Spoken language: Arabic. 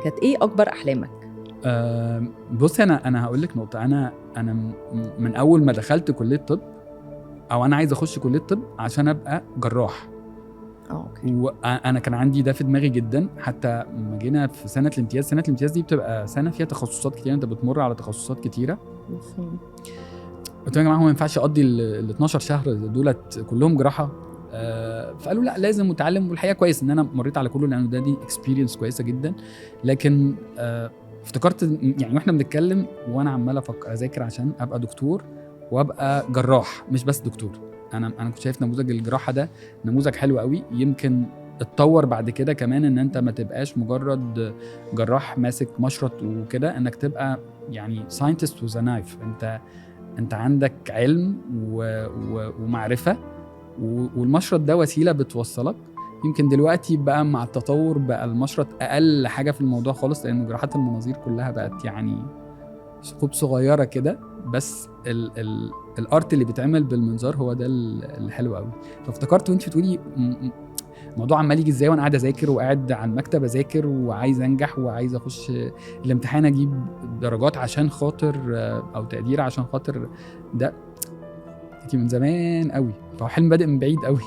كانت ايه اكبر احلامك؟ بصي انا هقول لك نقطه. انا من اول ما دخلت كليه طب، او انا عايز اخش كليه طب عشان ابقى جراح. اوكي. وانا كان عندي ده في دماغي جدا. حتى لما جينا في سنه الامتياز دي بتبقى سنه فيها تخصصات كتير، انت بتمر على تخصصات كتيره. قلت لهم يا جماعه هو ما ينفعش اقضي ال 12 شهر دولت كلهم جراحه. فقالوا لا لازم متعلم. والحقيقه كويس ان انا مريت على كله، لانه دي اكسبيرينس كويسه جدا. لكن افتكرت يعني واحنا بنتكلم وانا عمال افكر اذاكر عشان ابقى دكتور وابقى جراح، مش بس دكتور. انا كنت شايف نموذج الجراحه ده نموذج حلو قوي. يمكن اتطور بعد كده كمان ان انت ما تبقاش مجرد جراح ماسك مشرط وكده، انك تبقى يعني ساينتست وذ نايف. انت عندك علم ومعرفه، والمشرط ده وسيله بتوصلك. يمكن دلوقتي بقى مع التطور بقى المشرط اقل حاجه في الموضوع خالص، لان جراحات المناظير كلها بقت يعني ثقوب صغيره كده. بس الارت اللي بيتعمل بالمنظار هو ده الحلو قوي. فافتكرت وانت بتقولي الموضوع عمال يجي ازاي وانا قاعد اذاكر وقاعد على المكتب اذاكر وعايز انجح وعايز اخش الامتحان اجيب درجات عشان خاطر او تقدير عشان خاطر ده. من زمان قوي، فهو حلم بادئ من بعيد قوي.